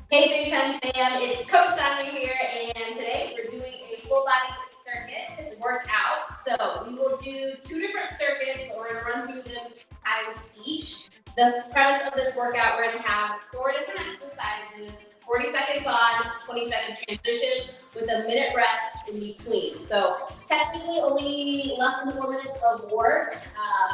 Hey 310 fam, it's Coach Sonya here, and today we're doing a full body circuit workout. So we will do two different circuits, but we're going to run through them 2 times each. The premise of this workout, we're going to have 4 different exercises, 40 seconds on, 20-second transition with a minute rest in between. So technically only less than 4 minutes of work,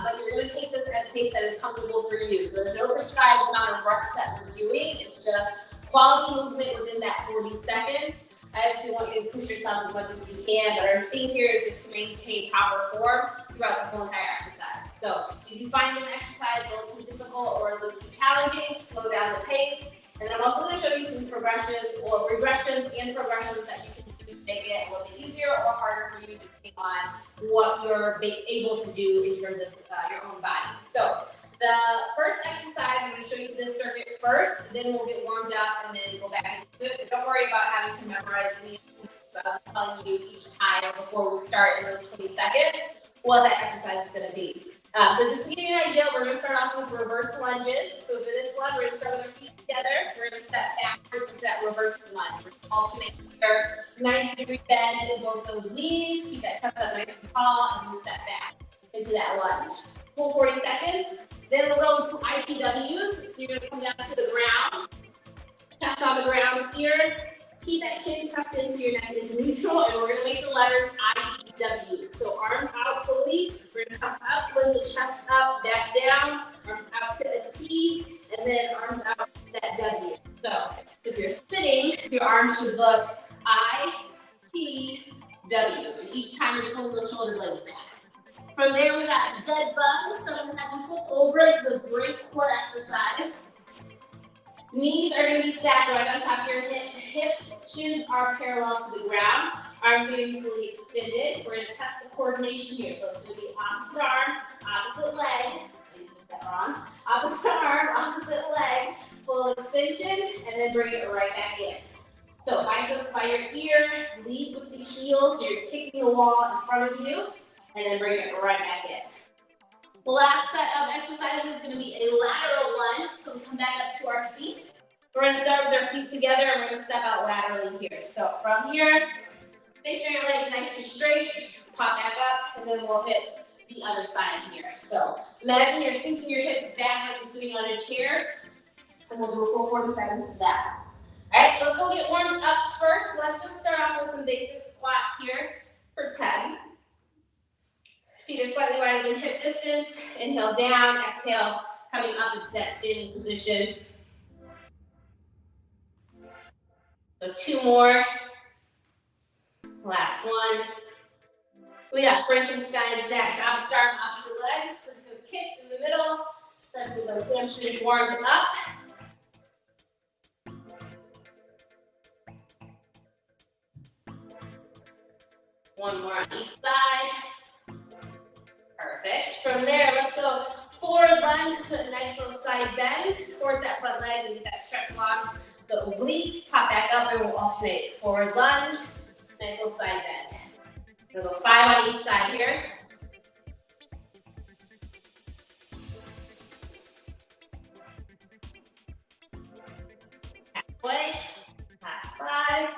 but you're going to take this at a pace that is comfortable for you. So there's no prescribed amount of reps that we're doing. It's just quality movement within that 40 seconds. I obviously want you to push yourself as much as you can, but our thing here is just to maintain proper form throughout the whole entire exercise. So if you find an exercise a little too difficult or a little too challenging, slow down the pace. And then I'm also going to show you some progressions or regressions and progressions that you can do to make it a little bit easier or harder for you depending on what you're able to do in terms of your own body. So the first exercise, I'm going to show you this circuit first, then we'll get warmed up and then go back into it. But don't worry about having to memorize any stuff I'm telling you each time before we start in those 20 seconds what that exercise is going to be. So just to give you an idea, we're going to start off with reverse lunges. So for this one, we're going to start with our feet together. We're going to step backwards into that reverse lunge. We're going to alternate our 90-degree bend in both those knees. Keep that chest up nice and tall as we step back into that lunge. Full 40 seconds. Then we'll go into ITWs. So you're going to come down to the ground. Chest on the ground here. Keep that chin tucked into your neck is neutral, and we're going to make the letters ITW. So arms out fully. We're going to come up, lift the chest up, back down. Arms out to a T, and then arms out to that W. So if you're sitting, your arms should look ITW. And each time you're pulling those shoulder blades back. From there, we got dead bug. So I'm going to have you flip over. This is a great core exercise. Knees are going to be stacked right on top of your hips. Shins are parallel to the ground. Arms are going to be fully extended. We're going to test the coordination here. So it's going to be opposite arm, opposite leg. I didn't get that wrong. Opposite arm, opposite leg. Full extension, and then bring it right back in. So biceps by your ear. Lead with the heels. So you're kicking the wall in front of you. And then bring it right back in. The last set of exercises is going to be a lateral lunge. So we come back up to our feet. We're going to start with our feet together and we're going to step out laterally here. So from here, station your legs nice and straight, pop back up, and then we'll hit the other side here. So imagine you're sinking your hips back like you're sitting on a chair. And we'll do a full 40 seconds of that. All right, so let's go get warmed up first. Let's just start off with some basic squats here for 10. Feet are slightly wider than hip distance. Inhale down, exhale, coming up into that standing position. So 2 more. Last one. We got Frankenstein's next. Opposite arm, opposite leg. We're just going to kick in the middle. Start with those hamstrings warmed up. One more on each side. Perfect. From there, let's go forward lunge to a nice little side bend towards that front leg and get that stretch along the obliques. Pop back up and we'll alternate. Forward lunge, nice little side bend. We'll go 5 on each side here. Halfway. Last 5.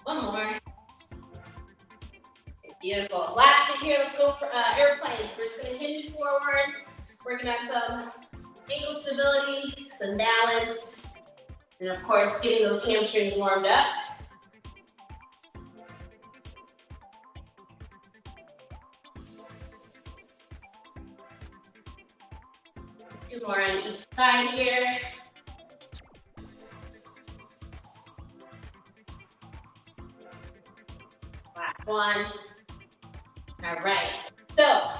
One more. Beautiful. Last bit here, let's go for airplanes. We're just going to hinge forward, working on some ankle stability, some balance, and of course, getting those hamstrings warmed up. Two more on each side here. Last one. All right. So,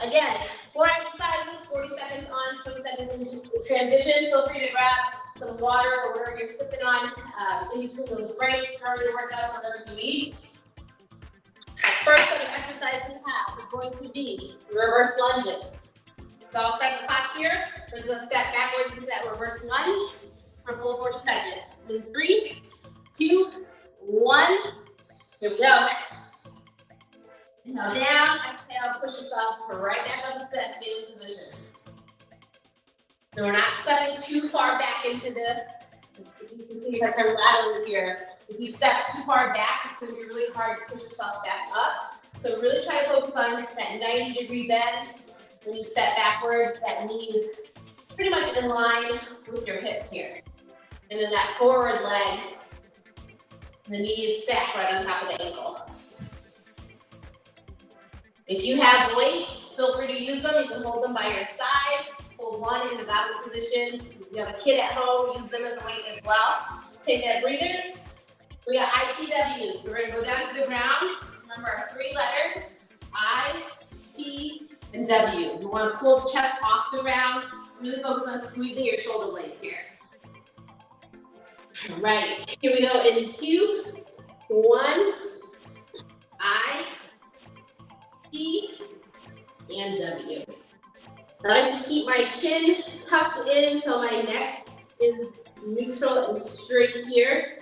again, 4 exercises, 40 seconds on, 20 seconds in transition. Feel free to grab some water or whatever you're sipping on in between those breaks, however your workouts, whatever you need. First set of exercise we have is going to be reverse lunges. So I'll start the clock here. We're just going to step backwards into that reverse lunge for a full 40 seconds. In 3, 2, 1. Here we go. Inhale down, exhale, push yourself right back up into that standing position. So we're not stepping too far back into this. You can see if I come laterally here. If you step too far back, it's going to be really hard to push yourself back up. So really try to focus on that 90-degree bend. When you step backwards, that knee is pretty much in line with your hips here. And then that forward leg, the knee is stacked right on top of the ankle. If you have weights, feel free to use them. You can hold them by your side. Hold one in the goblet position. If you have a kid at home, use them as a weight as well. Take that breather. We got ITWs. So we're going to go down to the ground. Remember our 3 letters, I, T, and W. You want to pull the chest off the ground. Really focus on squeezing your shoulder blades here. All right, here we go in 2, 1, I, T, and W. I like to keep my chin tucked in so my neck is neutral and straight here.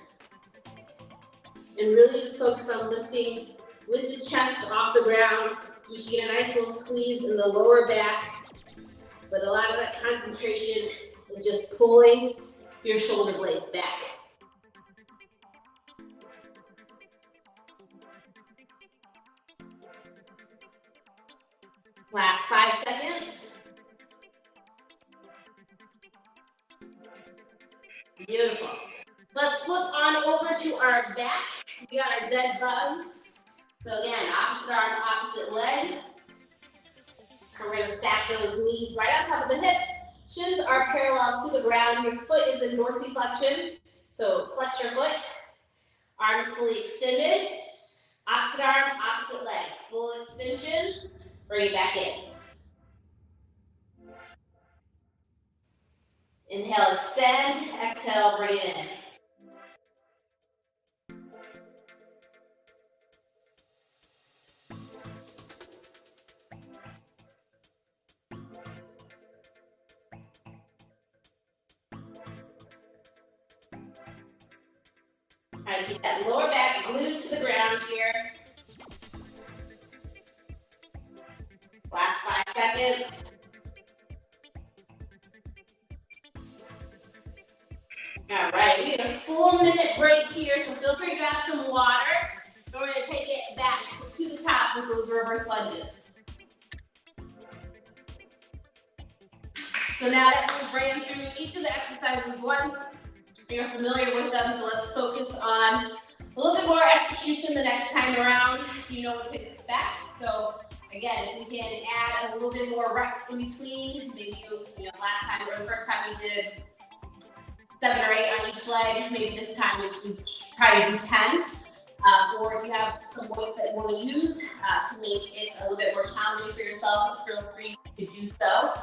And really just focus on lifting with the chest off the ground. You should get a nice little squeeze in the lower back. But a lot of that concentration is just pulling your shoulder blades back. Last 5 seconds. Beautiful. Let's flip on over to our back. We got our dead bugs. So again, opposite arm, opposite leg. We're going to stack those knees right on top of the hips. Shins are parallel to the ground. Your foot is in dorsiflexion. So flex your foot. Arms fully extended. Opposite arm, opposite leg. Full extension. Bring it back in. Inhale, extend. Exhale, bring it in. Try to keep that lower back glued to the ground here. Last 5 seconds. All right, we get a full minute break here, so feel free to grab some water. We're going to take it back to the top with those reverse lunges. So now that we've ran through each of the exercises once, you're familiar with them, so let's focus on a little bit more execution the next time around. You know what to expect. So again, if you can add a little bit more reps in between, maybe last time or the first time we did 7 or 8 on each leg, maybe this time we should try to do 10. Or if you have some weights that you want to use to make it a little bit more challenging for yourself, feel free to do so.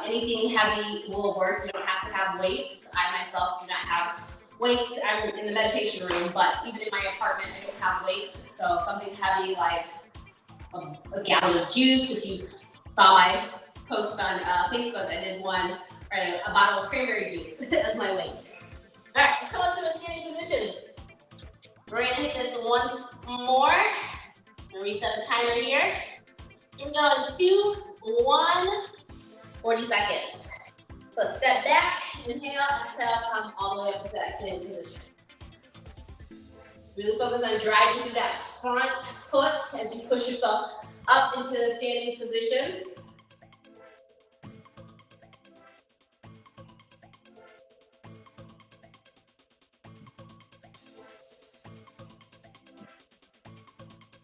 Anything heavy will work. You don't have to have weights. I myself do not have weights. I'm in the meditation room, but even in my apartment, I don't have weights. So something heavy like a gallon of juice. If you saw my post on Facebook, I did one, right, a bottle of cranberry juice as my weight. All right, let's come up to a standing position. We're gonna hit this once more. And reset the timer here. Here we go in 2, 1, 40 seconds. Let's step back, inhale, exhale, come all the way up to that standing position. Really focus on driving through that front foot as you push yourself up into the standing position.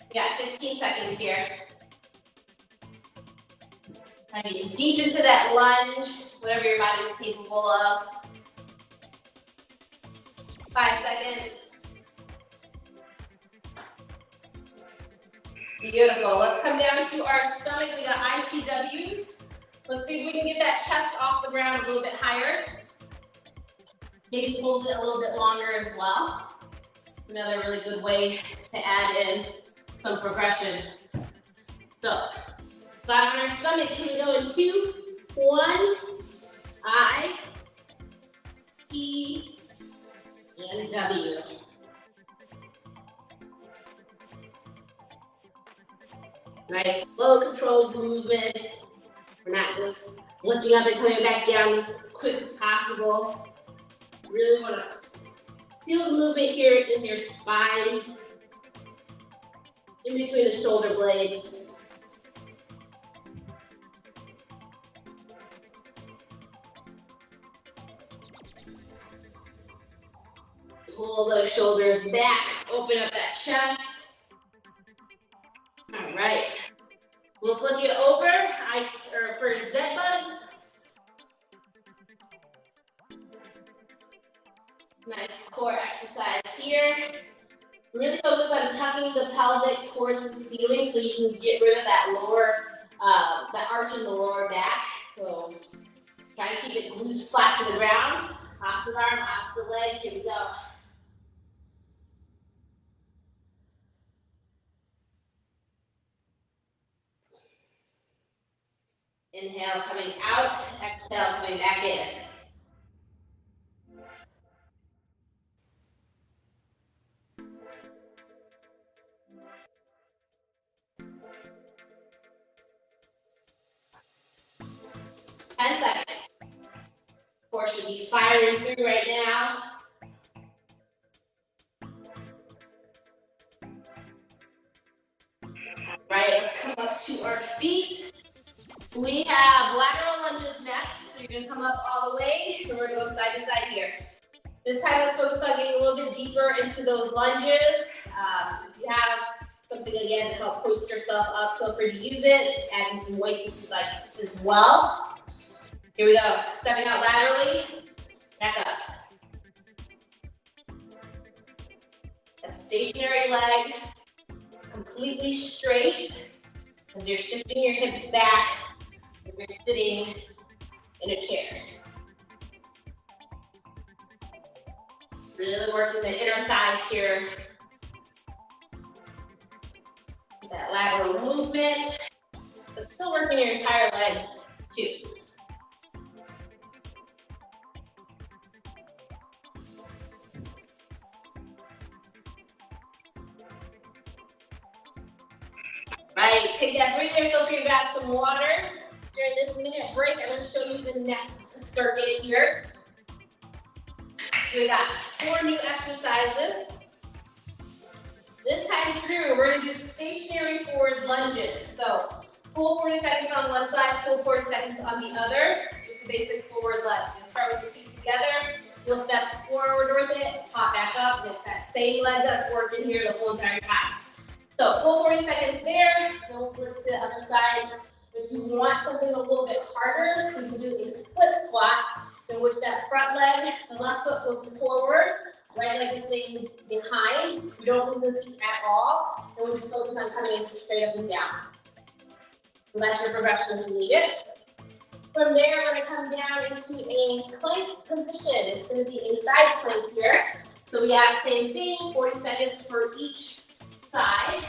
We got 15 seconds here. Kind of get deep into that lunge, whatever your body is capable of. 5 seconds. Beautiful. Let's come down to our stomach. We got ITWs. Let's see if we can get that chest off the ground a little bit higher. Maybe hold it a little bit longer as well. Another really good way to add in some progression. So, flat on our stomach. Here we go in 2, 1. I, T, and W. Nice, slow, controlled movement. We're not just lifting up and coming back down as quick as possible. Really want to feel the movement here in your spine, in between the shoulder blades. Pull those shoulders back, open up that chest. All right. We'll flip you over for dead bugs. Nice core exercise here. Really focus on tucking the pelvic towards the ceiling so you can get rid of that lower, that arch in the lower back. So try to keep it glutes flat to the ground. Opposite arm, opposite leg. Here we go. Inhale, coming out. Exhale, coming back in. Seconds. Core should be firing through right now. All right, let's come up to our feet. We have lateral lunges next. So you're gonna come up all the way, and we're gonna go side to side here. This time, let's focus on getting a little bit deeper into those lunges. If you have something again to help hoist yourself up, feel free to use it. Add in some weights if you'd like as well. Here we go. Stepping out laterally. Back up. That stationary leg completely straight as you're shifting your hips back. You're sitting in a chair. Really working the inner thighs here. That lateral movement, but still working your entire leg too. Right, take that breather, feel free to grab some water. During this minute break, I'm gonna show you the next circuit here. So we got 4 new exercises. This time through, we're gonna do stationary forward lunges. So full 40 seconds on one side, full 40 seconds on the other. Just a basic forward lunge. You'll start with your feet together. You'll step forward with it, pop back up, and it's that same leg that's working here the whole entire time. So full 40 seconds there, then we'll flip to the other side. If you want something a little bit harder, you can do a split squat in which that front leg, the left foot goes forward, right leg is staying behind. You don't move the feet at all, and we'll just focus on coming in straight up and down. So that's your progression if you need it. From there, we're gonna come down into a plank position. It's gonna be a side plank here. So we have same thing, 40 seconds for each side.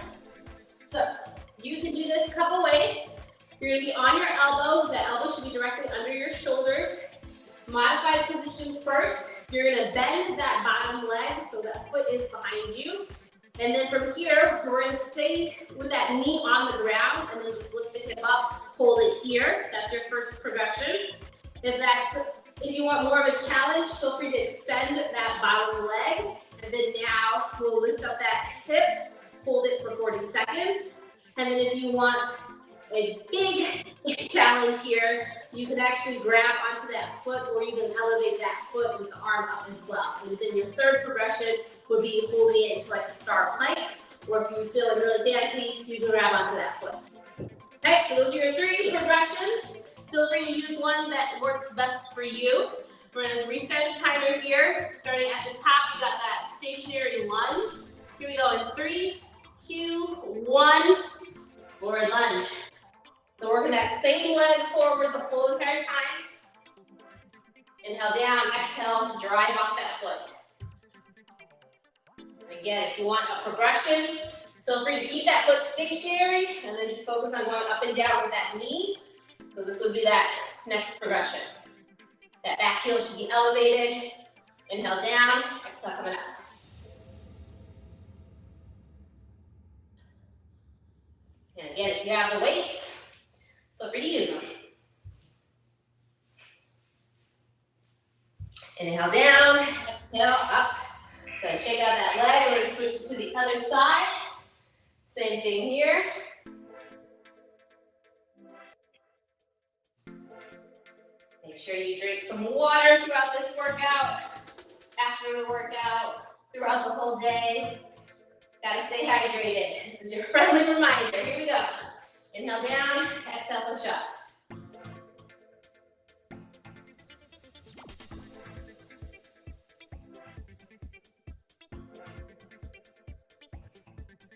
So you can do this a couple ways. You're gonna be on your elbow. The elbow should be directly under your shoulders. Modified position first. You're gonna bend that bottom leg so that foot is behind you. And then from here, we're gonna stay with that knee on the ground and then just lift the hip up, hold it here. That's your first progression. If you want more of a challenge, feel free to extend that bottom leg. And then now we'll lift up that hip, hold it for 40 seconds. And then if you want a big challenge here, you can actually grab onto that foot or you can elevate that foot with the arm up as well. So then your third progression would be holding it into like a star plank, or if you're feeling really fancy, you can grab onto that foot. Okay, so those are your 3 progressions. Feel free to use one that works best for you. We're gonna restart the timer here. Starting at the top, you got that stationary lunge. Here we go in 3, 2, 1, forward lunge. So working that same leg forward the whole entire time. Inhale down, exhale, drive off that foot. Again, if you want a progression, feel free to keep that foot stationary and then just focus on going up and down with that knee. So this would be that next progression. That back heel should be elevated. Inhale down, exhale coming up. And again, if you have the weights, feel free to use them. Inhale down, exhale up. So check out that leg. We're going to switch it to the other side. Same thing here. Make sure you drink some water throughout this workout, after the workout, throughout the whole day. Gotta stay hydrated. This is your friendly reminder. Here we go. Inhale down, exhale, push up.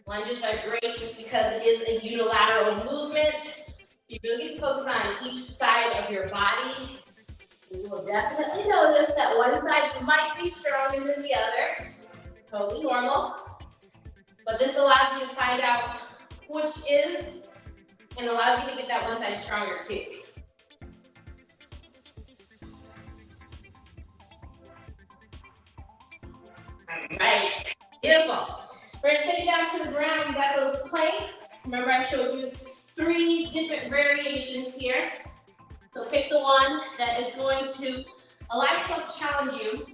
Lunges are great just because it is a unilateral movement. You really need to focus on each side of your body. You will definitely notice that one side might be stronger than the other. Totally normal. But this allows you to find out which is, and allows you to get that one side stronger too. All right, beautiful. We're gonna take it down to the ground. We got those planks. Remember I showed you 3 different variations here. So pick the one that is going to allow yourself to challenge you,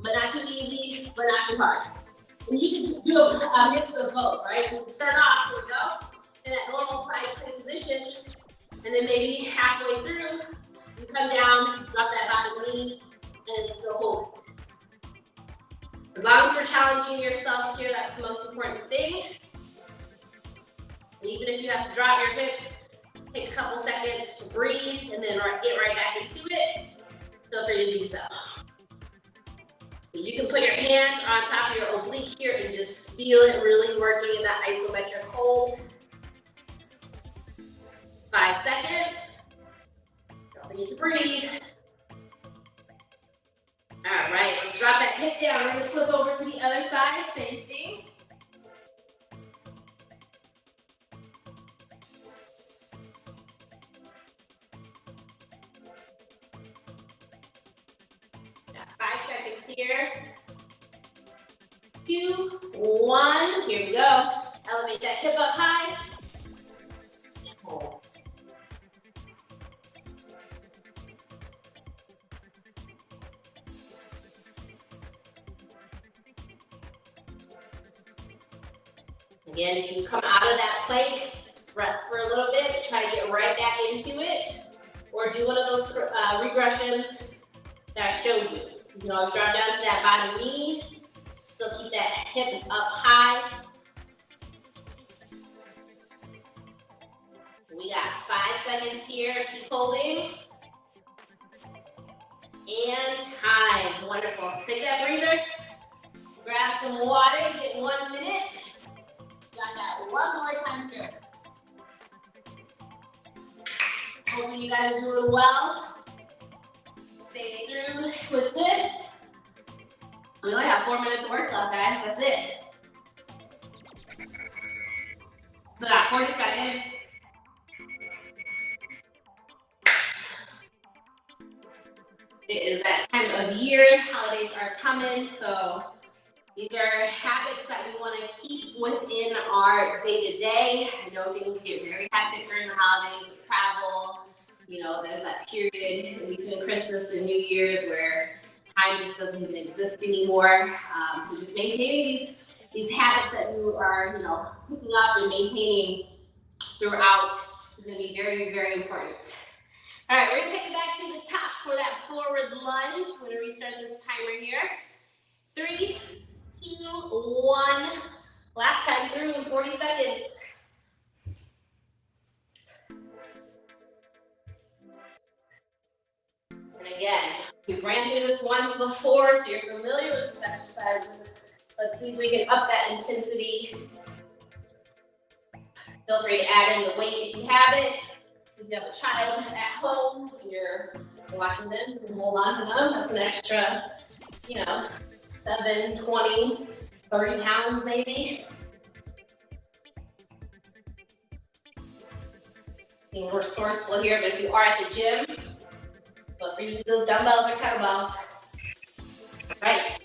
but not too easy, but not too hard. And you can do a mix of both, right? You can start off, here we go, in that normal side plank position, and then maybe halfway through, you come down, drop that bottom knee, and still hold it. As long as you're challenging yourselves here, that's the most important thing. And even if you have to drop your hip, take a couple seconds to breathe and then get right back into it, feel free to do so. You can put your hand on top of your oblique here and just feel it really working in that isometric hold. 5 seconds. Don't forget to breathe. All right, let's drop that hip down. We're gonna flip over to the other side, same thing. Got 5 seconds here. 2, 1, here we go. Elevate that hip up high. And hold. Again, if you come out of that plank, rest for a little bit, try to get right back into it, or do one of those regressions that I showed you. You can always drop down to that bottom knee, still keep that hip up high. We got 5 seconds here, keep holding. And time, wonderful. Take that breather, grab some water, get 1 minute. Got that one more time here. Hopefully you guys are doing well. Stay through with this. We only have 4 minutes of work left, guys. That's it. So got 40 seconds. It is that time of year. Holidays are coming, so these are habits that we want to keep within our day-to-day. I know things get very hectic during the holidays with travel. You know, there's that period in between Christmas and New Year's where time just doesn't even exist anymore. So just maintaining these habits that you are, you know, picking up and maintaining throughout is going to be very, very important. All right, we're going to take it back to the top for that forward lunge. We're going to restart this timer here. 3, 2, 1. Last time through, 40 seconds. And again, we've ran through this once before, so you're familiar with this exercise. Let's see if we can up that intensity. Feel free to add in the weight if you have it. If you have a child at home and you're watching them, you can hold on to them. That's an extra, you know, 7, 20, 30 pounds maybe. Being resourceful here, but if you are at the gym, feel free to use those dumbbells or kettlebells. All right.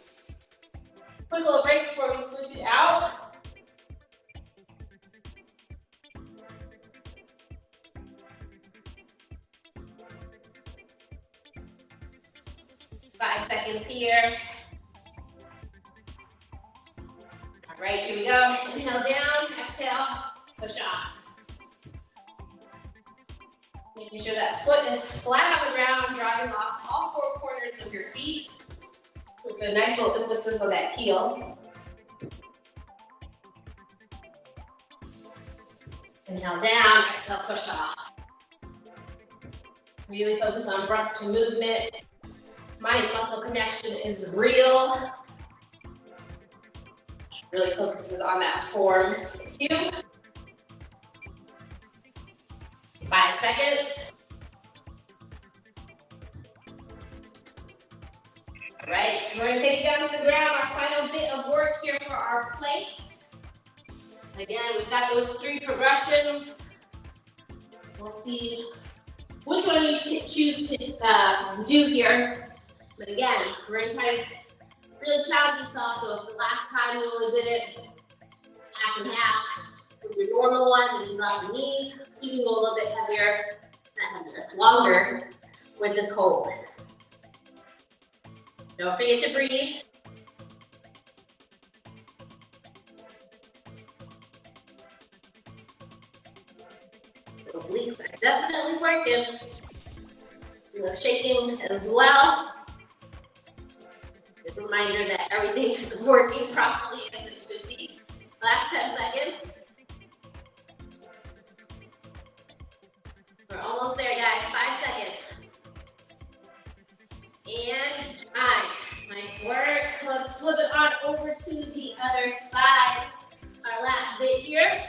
Quick little break before we switch it out. 5 seconds here. All right, here we go. Inhale down, exhale, push off. Making sure that foot is flat on the ground, driving off all 4 corners of your feet. With a nice little emphasis on that heel. Inhale down, exhale, push off. Really focus on breath to movement. Mind-muscle connection is real. Really focuses on that form. 2. 5 seconds. All right, we're going to take it down to the ground. Our final bit of work here for our planks. Again, we've got those 3 progressions. We'll see which one you can choose to do here. But again, we're going to try to really challenge yourself. So if the last time you only did it half and half with your normal one, then you drop your knees. See if you can go a little bit heavier, not heavier, longer with this hold. Don't forget to breathe. The obliques are definitely working. A little shaking as well. Good reminder that everything is working properly as it should be. Last 10 seconds. We're almost there, guys. 5 seconds. And time. Nice work. Let's flip it on over to the other side. Our last bit here.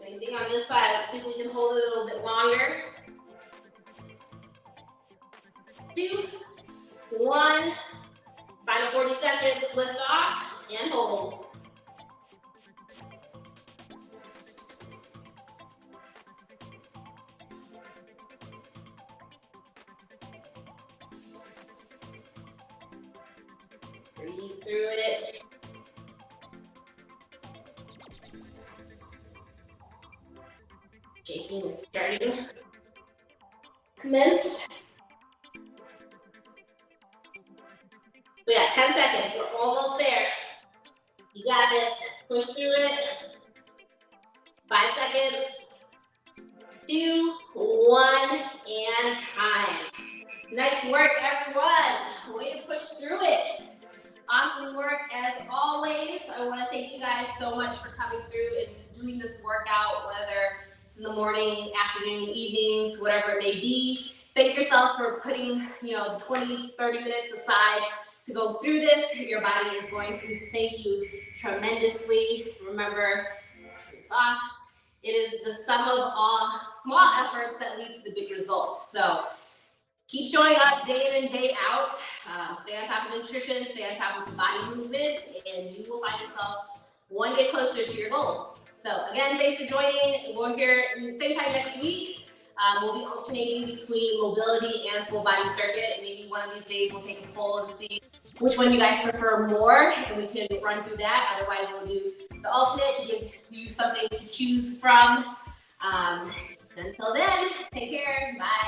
Same thing on this side. Let's see if we can hold it a little bit longer. 2, 1. Final 40 seconds. Lift off and hold. Breathe through it. Shaking is starting. Commenced. We got 10 seconds. We're almost there. You got this. Push through it. 5 seconds. 2, 1, and time. Nice work, everyone. Way to push through it. Awesome work as always. I want to thank you guys so much for coming through and doing this workout, whether it's in the morning, afternoon, evenings, whatever it may be. Thank yourself for putting, 20, 30 minutes aside to go through this. Your body is going to thank you tremendously. Remember, turn this off. It is the sum of all small efforts that lead to the big results. So keep showing up day in and day out. Stay on top of nutrition, stay on top of the body movement, and you will find yourself one day closer to your goals. So again, thanks for joining. We're here same time next week. We'll be alternating between mobility and full body circuit. Maybe one of these days we'll take a poll and see which one you guys prefer more, and we can run through that. Otherwise, we'll do the alternate to give you something to choose from. Until then, take care. Bye.